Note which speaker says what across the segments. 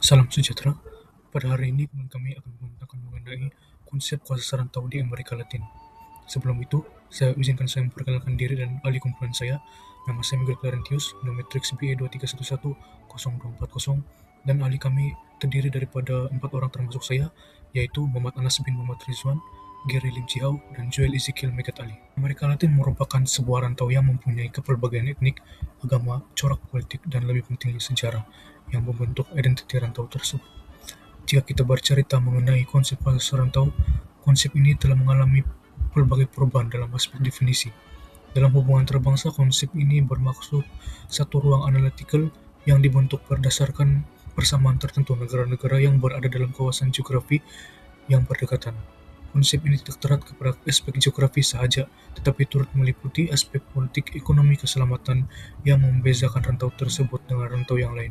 Speaker 1: Salam sejahtera. Pada hari ini kami akan membicarakan mengenai konsep kuasa rantau di Amerika Latin. Sebelum itu, izinkan saya memperkenalkan diri dan ahli kumpulan saya. Nama saya Miguel Clarentius, nometrix BE2311-0240, dan ahli kami terdiri daripada 4 orang termasuk saya, yaitu Muhammad Anas bin Muhammad Rizwan, Gary Lim Chihau, dan Joel Ezekiel Megat Ali. Amerika Latin merupakan sebuah rantau yang mempunyai kepelbagaian etnik, agama, corak politik, dan lebih pentingnya sejarah yang membentuk identitas rantau tersebut. Jika kita bercerita mengenai konsep kuasa rantau, konsep ini telah mengalami berbagai perubahan dalam aspek definisi. Dalam hubungan terbangsa, konsep ini bermaksud satu ruang analitikal yang dibentuk berdasarkan persamaan tertentu negara-negara yang berada dalam kawasan geografi yang berdekatan. Konsep ini tidak terat kepada aspek geografi sahaja, tetapi turut meliputi aspek politik, ekonomi, keselamatan yang membezakan rantau tersebut dengan rantau yang lain.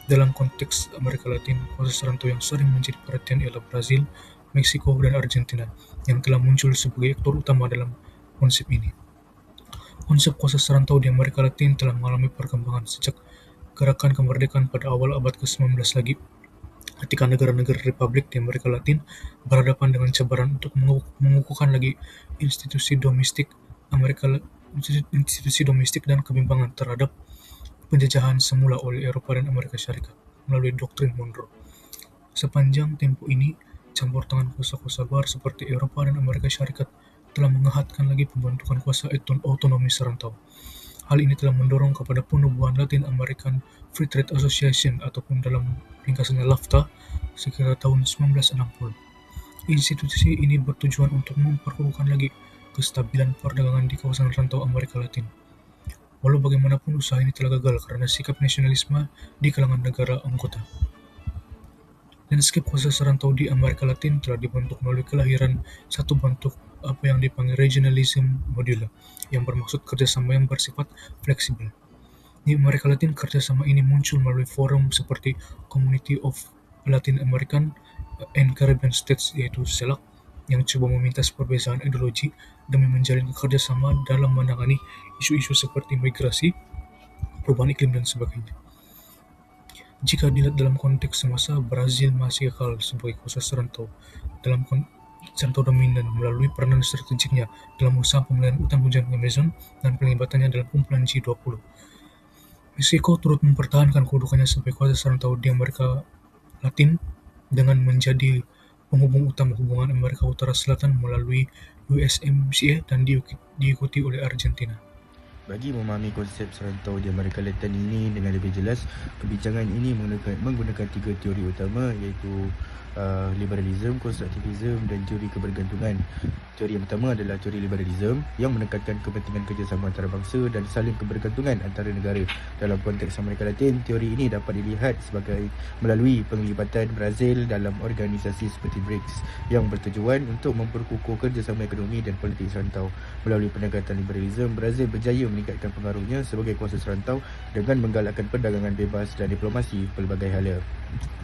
Speaker 1: Dalam konteks Amerika Latin, kuasa rantau yang sering menjadi perhatian ialah Brazil, Meksiko, dan Argentina, yang telah muncul sebagai aktor utama dalam konsep ini. Konsep kuasa rantau di Amerika Latin telah mengalami perkembangan sejak gerakan kemerdekaan pada awal abad ke-19 lagi, ketika negara-negara Republik di Amerika Latin berhadapan dengan cabaran untuk mengukuhkan lagi institusi domestik institusi domestik dan kebimbangan terhadap penjajahan semula oleh Eropa dan Amerika Syarikat melalui doktrin Monroe. Sepanjang tempo ini, campur tangan kuasa-kuasa luar seperti Eropa dan Amerika Syarikat telah mengehatkan lagi pembentukan kuasa otonomi serantau. Hal ini telah mendorong kepada penubuhan Latin American Free Trade Association ataupun dalam ringkasannya LAFTA sekitar tahun 1960. Institusi ini bertujuan untuk memperkukuhkan lagi kestabilan perdagangan di kawasan rantau Amerika Latin. Walau bagaimanapun usaha ini telah gagal karena sikap nasionalisme di kalangan negara anggota. Landscape kuasa serantau di Amerika Latin telah dibentuk melalui kelahiran satu bentuk apa yang dipanggil regionalism modular, yang bermaksud kerjasama yang bersifat fleksibel. Di Amerika Latin, kerjasama ini muncul melalui forum seperti Community of Latin American and Caribbean States, yaitu CELAC, yang coba memintas perbezaan ideologi demi menjalin kerjasama dalam menangani isu-isu seperti migrasi, perubahan iklim, dan sebagainya. Jika dilihat dalam konteks semasa, Brazil masih kekal sebagai kuasa serantau dalam serantau dominan melalui peranan strategiknya dalam usaha pemulihan hutan hujan Amazon dan pelibatan dalam kumpulan G20. Meksiko turut mempertahankan kedudukannya sebagai kuasa serantau di Amerika Latin dengan menjadi penghubung utama hubungan Amerika Utara Selatan melalui USMCA dan diikuti oleh Argentina.
Speaker 2: Bagi memahami konsep serantau di Amerika Latin ini dengan lebih jelas, perbincangan ini menggunakan 3 teori utama, iaitu liberalism, konstruktivism dan teori kebergantungan. Teori yang pertama adalah teori liberalism yang menekankan kepentingan kerjasama antarabangsa dan saling kebergantungan antara negara. Dalam konteks Amerika Latin, teori ini dapat dilihat sebagai melalui penglibatan Brazil dalam organisasi seperti BRICS yang bertujuan untuk memperkukuh kerjasama ekonomi dan politik serantau. Melalui pendekatan liberalism, Brazil berjaya meningkatkan pengaruhnya sebagai kuasa serantau dengan menggalakkan perdagangan bebas dan diplomasi pelbagai hala.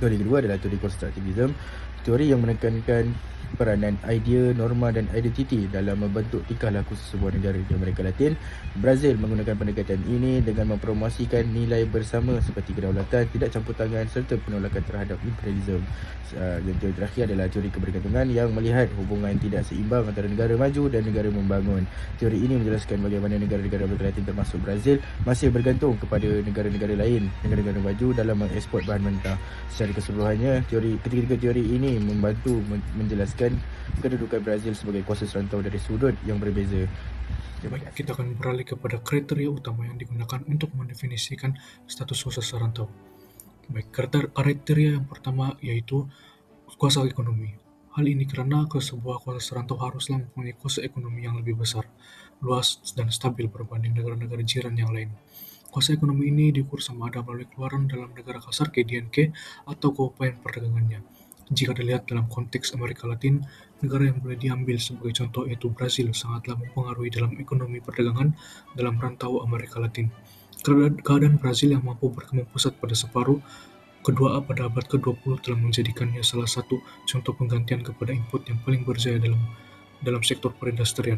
Speaker 2: Teori kedua adalah teori konstruktivism, teori yang menekankan peranan idea, norma dan identiti dalam membentuk tingkah laku sesebuah negara. Di Amerika Latin, Brazil menggunakan pendekatan ini dengan mempromosikan nilai bersama seperti kedaulatan, tidak campur tangan serta penolakan terhadap imperialisme. Dan teori terakhir adalah teori kebergantungan yang melihat hubungan tidak seimbang antara negara maju dan negara membangun. Teori ini menjelaskan bagaimana negara-negara Amerika Latin termasuk Brazil masih bergantung kepada negara-negara lain, negara-negara maju dalam mengeksport bahan mentah. Secara keseluruhannya, ketiga teori ini membantu menjelaskan kedudukan Brazil sebagai kuasa serantau dari sudut yang berbeza.
Speaker 1: Baik, kita akan beralih kepada kriteria utama yang digunakan untuk mendefinisikan status kuasa serantau. Baik, kriteria yang pertama yaitu kuasa ekonomi. Hal ini karena sebuah kuasa serantau haruslah mempunyai kuasa ekonomi yang lebih besar, luas, dan stabil berbanding negara-negara jiran yang lain. Kuasa ekonomi ini diukur sama ada melalui keluaran dalam negara kasar KDNK atau keupayaan perdagangannya. Jika dilihat dalam konteks Amerika Latin, negara yang boleh diambil sebagai contoh yaitu Brazil sangatlah mempengaruhi dalam ekonomi perdagangan dalam rantau Amerika Latin. Keadaan Brazil yang mampu berkembang pesat pada separuh kedua pada abad ke-20 telah menjadikannya salah satu contoh penggantian kepada input yang paling berjaya dalam sektor perindustrian.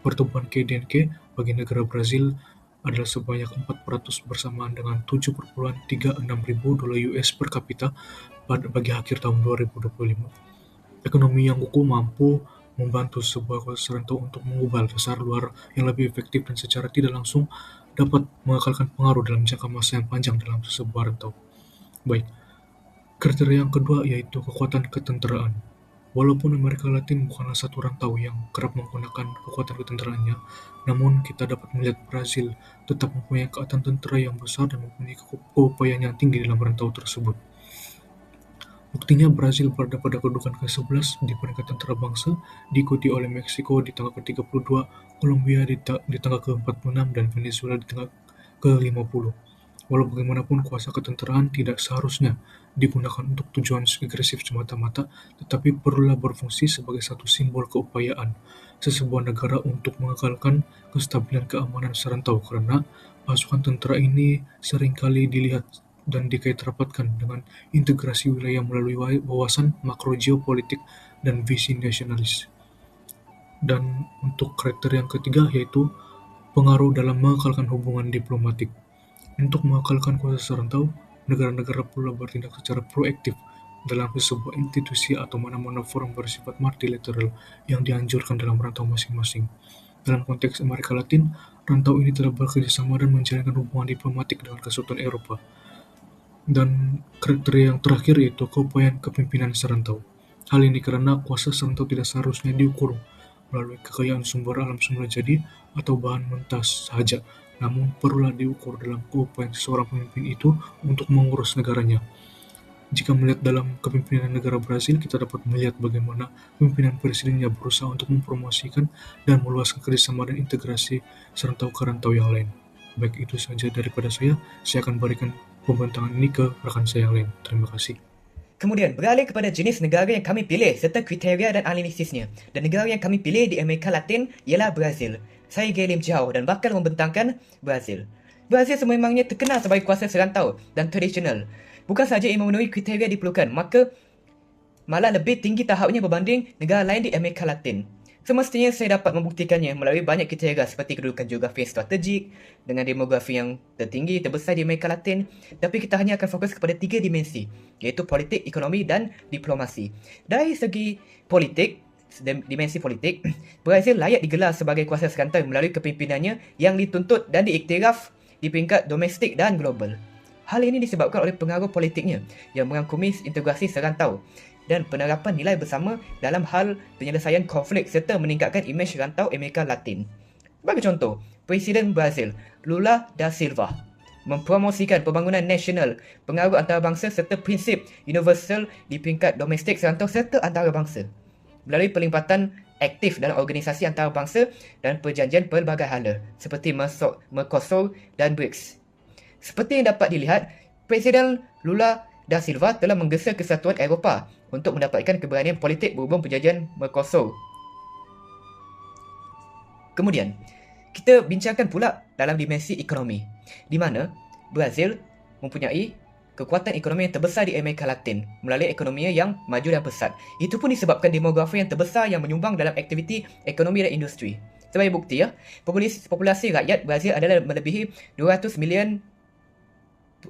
Speaker 1: Pertumbuhan KDNK bagi negara Brazil adalah sebanyak 4% bersamaan dengan $7,36 ribu US per kapita bagi akhir tahun 2025. Ekonomi yang kukuh mampu membantu sebuah kuasa serantau untuk mengubah pasar luar yang lebih efektif dan secara tidak langsung dapat mengekalkan pengaruh dalam jangka masa yang panjang dalam sebuah rantau. Baik, kriteria yang kedua yaitu kekuatan ketenteraan. Walaupun Amerika Latin bukanlah satu rantau yang kerap menggunakan kekuatan ketenteraannya, namun kita dapat melihat Brazil tetap mempunyai keanggotaan tentera yang besar dan mempunyai keupayaan yang tinggi dalam rantau tersebut. Buktinya Brazil berada pada kedudukan ke-11 di peringkat antarabangsa, diikuti oleh Meksiko di tangga ke-32, Kolombia di tangga ke-46, dan Venezuela di tangga ke-50. Walau bagaimanapun, kuasa ketenteraan tidak seharusnya digunakan untuk tujuan agresif semata-mata, tetapi perlulah berfungsi sebagai satu simbol keupayaan sesebuah negara untuk mengekalkan kestabilan keamanan serantau, karena pasukan tentera ini seringkali dilihat dan dikait-rapatkan dengan integrasi wilayah melalui wawasan makro geopolitik dan visi nasionalis. Dan untuk kriteria yang ketiga yaitu pengaruh dalam mengekalkan hubungan diplomatik. Untuk mengekalkan kuasa serantau, negara-negara perlu bertindak secara proaktif dalam sebuah institusi atau mana-mana forum bersifat multilateral yang dianjurkan dalam rantau masing-masing. Dalam konteks Amerika Latin, rantau ini telah bekerjasama dan menjalankan hubungan diplomatik dengan Kesatuan Eropa. Dan kriteria yang terakhir yaitu keupayaan kepemimpinan serantau. Hal ini karena kuasa serantau tidak seharusnya diukur melalui kekayaan sumber alam semula jadi atau bahan mentah sahaja, namun perlulah diukur dalam keupayaan seseorang pemimpin itu untuk mengurus negaranya. Jika melihat dalam kepemimpinan negara Brazil, kita dapat melihat bagaimana pimpinan presidennya berusaha untuk mempromosikan dan meluaskan kerjasama dan integrasi serantau ke rantau yang lain. Baik, itu saja daripada saya akan berikan pembentangan ini ke rekan saya yang lain. Terima kasih.
Speaker 3: Kemudian beralih kepada jenis negara yang kami pilih serta kriteria dan analisisnya. Dan negara yang kami pilih di Amerika Latin ialah Brazil. Saya Gay Lim Chiao dan bakal membentangkan Brazil. Brazil sememangnya terkenal sebagai kuasa serantau dan tradisional. Bukan sahaja ia memenuhi kriteria diperlukan, maka malah lebih tinggi tahapnya berbanding negara lain di Amerika Latin. Semestinya saya dapat membuktikannya melalui banyak kriteria seperti kedudukan geografi yang strategik, dengan demografi yang tertinggi, terbesar di Amerika Latin, tapi kita hanya akan fokus kepada 3 dimensi, iaitu politik, ekonomi dan diplomasi. Dari segi politik, dimensi politik, Brazil layak digelar sebagai kuasa serantau melalui kepimpinannya yang dituntut dan diiktiraf di peringkat domestik dan global. Hal ini disebabkan oleh pengaruh politiknya yang merangkumi integrasi serantau dan penerapan nilai bersama dalam hal penyelesaian konflik serta meningkatkan imej rantau Amerika Latin. Bagi contoh, Presiden Brazil, Lula da Silva, mempromosikan pembangunan nasional, pengaruh antarabangsa serta prinsip universal di peringkat domestik serantau serta antarabangsa melalui pelibatan aktif dalam organisasi antarabangsa dan perjanjian pelbagai hala seperti Mercosur dan BRICS. Seperti yang dapat dilihat, Presiden Lula da Silva telah menggesa Kesatuan Eropah untuk mendapatkan keberanian politik berhubung perjanjian Mercosur. Kemudian, kita bincangkan pula dalam dimensi ekonomi, di mana Brazil mempunyai kekuatan ekonomi yang terbesar di Amerika Latin melalui ekonominya yang maju dan pesat. Itu pun disebabkan demografi yang terbesar yang menyumbang dalam aktiviti ekonomi dan industri. Sebagai bukti, populasi rakyat Brazil adalah melebihi 200 million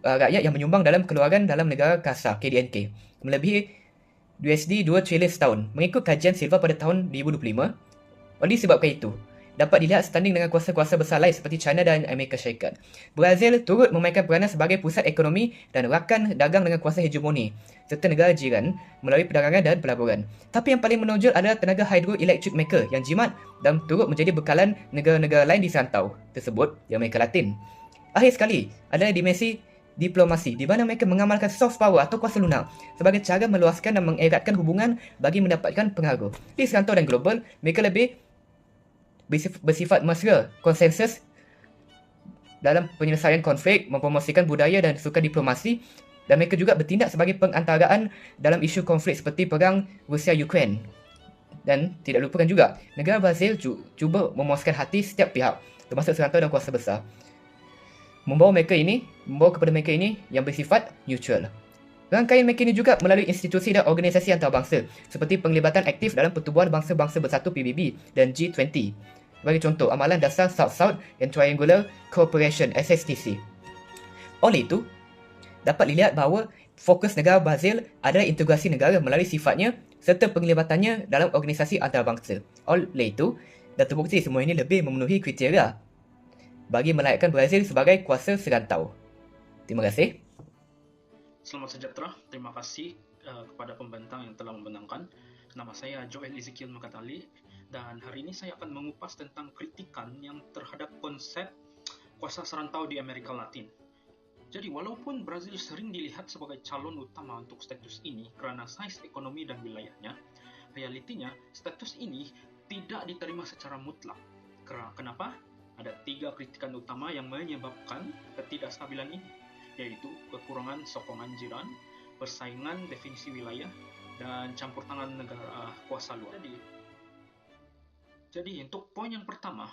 Speaker 3: rakyat yang menyumbang dalam keluaran dalam negara kasar KDNK, melebihi USD 2 trilion setahun, mengikut kajian Silva pada tahun 2025. Oleh disebabkan itu, dapat dilihat setanding dengan kuasa-kuasa besar lain seperti China dan Amerika Syarikat, Brazil turut memainkan peranan sebagai pusat ekonomi dan rakan dagang dengan kuasa hegemoni serta negara jiran melalui perdagangan dan pelaburan. Tapi yang paling menonjol adalah tenaga hydroelectric mereka yang jimat dan turut menjadi bekalan negara-negara lain di serantau tersebut di Amerika Latin. Akhir sekali adalah dimensi diplomasi, di mana mereka mengamalkan soft power atau kuasa lunak sebagai cara meluaskan dan mengeratkan hubungan bagi mendapatkan pengaruh. Di serantau dan global, mereka lebih bersifat mesra, konsensus dalam penyelesaian konflik, mempromosikan budaya dan sukan diplomasi, dan mereka juga bertindak sebagai pengantaraan dalam isu konflik seperti perang Rusia-Ukraine. Dan tidak lupakan juga, negara Brazil cuba memuaskan hati setiap pihak, termasuk serantau dan kuasa besar, membawa kepada mereka ini yang bersifat neutral. Rangkaian mereka ini juga melalui institusi dan organisasi antarabangsa seperti penglibatan aktif dalam Pertubuhan Bangsa-Bangsa Bersatu PBB dan G20. Bagi contoh, amalan dasar South-South and Triangular Cooperation SSTC. Oleh itu, dapat dilihat bahawa fokus negara Brazil adalah integrasi negara melalui sifatnya serta penglibatannya dalam organisasi antarabangsa. Oleh itu, dah terbukti semua ini lebih memenuhi kriteria bagi melayakkan Brazil sebagai kuasa serantau. Terima kasih.
Speaker 4: Selamat sejahtera, terima kasih kepada pembentang yang telah membentangkan. Nama saya Joel Ezekiel Makatali dan hari ini saya akan mengupas tentang kritikan yang terhadap konsep kuasa serantau di Amerika Latin. Jadi walaupun Brazil sering dilihat sebagai calon utama untuk status ini kerana saiz ekonomi dan wilayahnya, realitinya status ini tidak diterima secara mutlak. Kenapa? Ada 3 kritikan utama yang menyebabkan ketidakstabilan ini, yaitu kekurangan sokongan jiran, persaingan definisi wilayah, dan campur tangan negara kuasa luar. Jadi untuk poin yang pertama,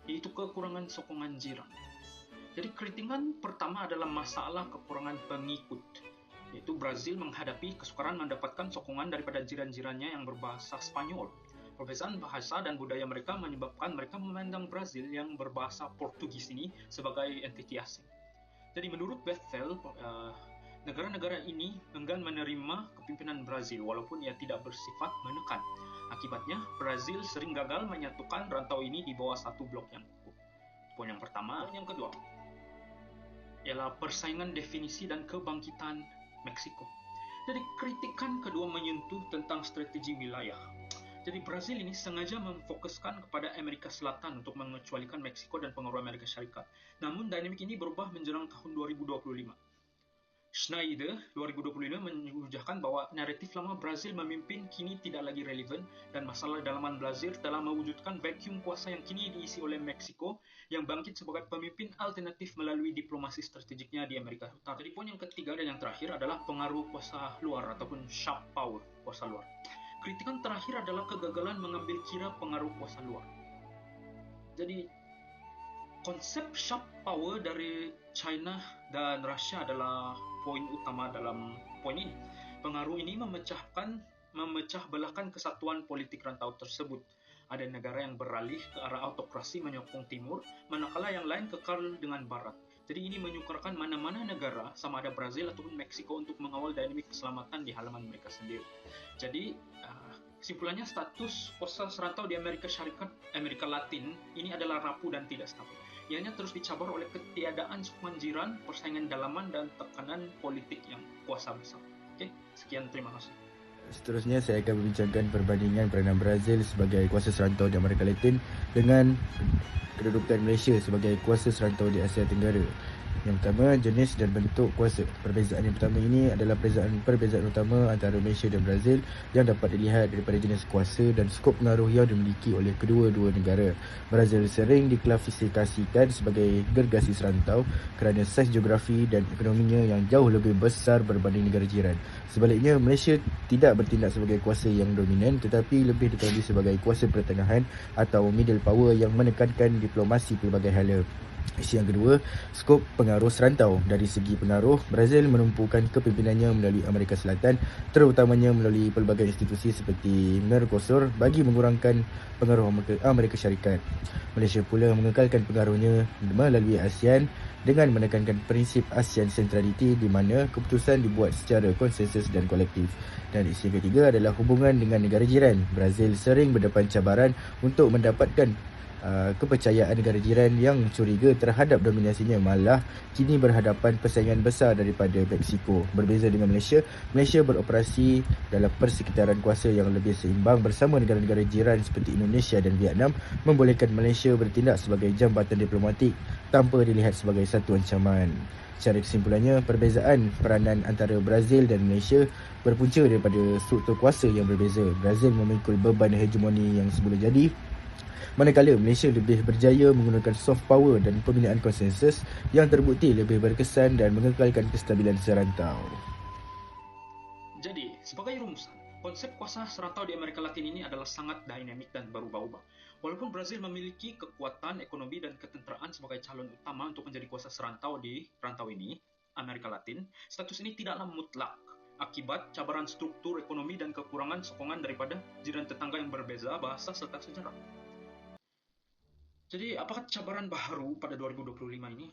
Speaker 4: yaitu kekurangan sokongan jiran. Jadi kritikan pertama adalah masalah kekurangan pengikut, yaitu Brazil menghadapi kesukaran mendapatkan sokongan daripada jiran-jirannya yang berbahasa Spanyol. Perbezaan bahasa dan budaya mereka menyebabkan mereka memandang Brazil yang berbahasa Portugis ini sebagai entiti asing. Jadi menurut Bethel, negara-negara ini enggan menerima kepimpinan Brazil walaupun ia tidak bersifat menekan. Akibatnya, Brazil sering gagal menyatukan rantau ini di bawah satu blok yang kukuh. Poin yang pertama. Poin yang kedua ialah persaingan definisi dan kebangkitan Meksiko. Jadi kritikan kedua menyentuh tentang strategi wilayah. Jadi Brazil ini sengaja memfokuskan kepada Amerika Selatan untuk mengecualikan Meksiko dan pengaruh Amerika Syarikat. Namun dinamik ini berubah menjelang tahun 2025. Schneider 2025 mengujarkan bahwa naratif lama Brazil memimpin kini tidak lagi relevan dan masalah dalaman Brazil telah mewujudkan vacuum kuasa yang kini diisi oleh Meksiko yang bangkit sebagai pemimpin alternatif melalui diplomasi strategiknya di Amerika Utara. Jadi poin yang ketiga dan yang terakhir adalah pengaruh kuasa luar ataupun sharp power kuasa luar. Kritikan terakhir adalah kegagalan mengambil kira pengaruh kuasa luar. Jadi konsep sharp power dari China dan Rusia adalah poin utama dalam poin ini. Pengaruh ini memecah belahkan kesatuan politik rantau tersebut. Ada negara yang beralih ke arah autokrasi menyokong timur, manakala yang lain kekal dengan barat. Jadi ini menyukarkan mana-mana negara, sama ada Brazil ataupun Meksiko, untuk mengawal dinamik keselamatan di halaman mereka sendiri. Jadi kesimpulannya, status kuasa serantau di Amerika Syarikat, Amerika Latin ini adalah rapuh dan tidak stabil. Ianya terus dicabar oleh ketiadaan sokongan jiran, persaingan dalaman, dan tekanan politik yang kuasa besar. Oke, sekian, terima kasih.
Speaker 2: Seterusnya saya akan membincangkan perbandingan peranan Brazil sebagai kuasa serantau di Amerika Latin dengan kedudukan Malaysia sebagai kuasa serantau di Asia Tenggara. Yang pertama, jenis dan bentuk kuasa. Perbezaan yang pertama ini adalah perbezaan utama antara Malaysia dan Brazil yang dapat dilihat daripada jenis kuasa dan skop pengaruh yang dimiliki oleh kedua-dua negara. Brazil sering diklasifikasikan sebagai gergasi serantau kerana saiz geografi dan ekonominya yang jauh lebih besar berbanding negara jiran. Sebaliknya, Malaysia tidak bertindak sebagai kuasa yang dominan tetapi lebih dikenali sebagai kuasa pertengahan atau middle power yang menekankan diplomasi pelbagai hala. Isu yang kedua, skop pengaruh serantau. Dari segi pengaruh, Brazil menumpukan kepimpinannya melalui Amerika Selatan, terutamanya melalui pelbagai institusi seperti Mercosur bagi mengurangkan pengaruh Amerika Syarikat. Malaysia pula mengekalkan pengaruhnya melalui ASEAN dengan menekankan prinsip ASEAN Centrality di mana keputusan dibuat secara konsensus dan kolektif. Dan isu yang ketiga adalah hubungan dengan negara jiran. Brazil sering berdepan cabaran untuk mendapatkan kepercayaan negara jiran yang curiga terhadap dominasinya, malah kini berhadapan persaingan besar daripada Meksiko. Berbeza dengan Malaysia, Malaysia beroperasi dalam persekitaran kuasa yang lebih seimbang bersama negara-negara jiran seperti Indonesia dan Vietnam, membolehkan Malaysia bertindak sebagai jambatan diplomatik tanpa dilihat sebagai satu ancaman. Secara kesimpulannya, perbezaan peranan antara Brazil dan Malaysia berpunca daripada struktur kuasa yang berbeza. Brazil memikul beban hegemoni yang semula jadi, manakala Malaysia lebih berjaya menggunakan soft power dan pembinaan konsensus yang terbukti lebih berkesan dan mengekalkan kestabilan serantau.
Speaker 4: Jadi, sebagai rumusan, konsep kuasa serantau di Amerika Latin ini adalah sangat dinamik dan berubah-ubah. Walaupun Brazil memiliki kekuatan ekonomi dan ketenteraan sebagai calon utama untuk menjadi kuasa serantau di rantau ini, Amerika Latin, status ini tidaklah mutlak akibat cabaran struktur ekonomi dan kekurangan sokongan daripada jiran tetangga yang berbeza bahasa serta sejarah. Jadi, apakah cabaran baru pada 2025 ini?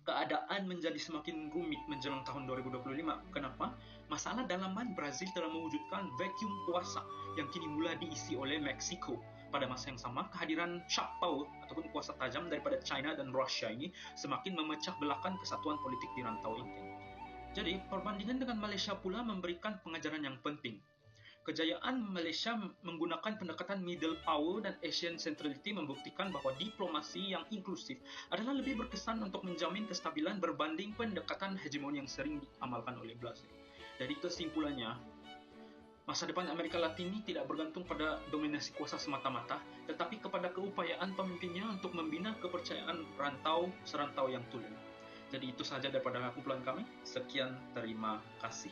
Speaker 4: Keadaan menjadi semakin rumit menjelang tahun 2025. Kenapa? Masalah dalaman Brazil telah mewujudkan vacuum kuasa yang kini mula diisi oleh Meksiko. Pada masa yang sama, kehadiran sharp power ataupun kuasa tajam daripada China dan Rusia ini semakin memecah belahkan kesatuan politik di rantau ini. Jadi, perbandingan dengan Malaysia pula memberikan pengajaran yang penting. Kejayaan Malaysia menggunakan pendekatan middle power dan Asian centrality membuktikan bahwa diplomasi yang inklusif adalah lebih berkesan untuk menjamin kestabilan berbanding pendekatan hegemoni yang sering diamalkan oleh Brazil. Dari kesimpulannya, masa depan Amerika Latin ini tidak bergantung pada dominasi kuasa semata-mata, tetapi kepada keupayaan pemimpinnya untuk membina kepercayaan serantau yang tulen. Jadi itu saja daripada kumpulan kami. Sekian, terima kasih.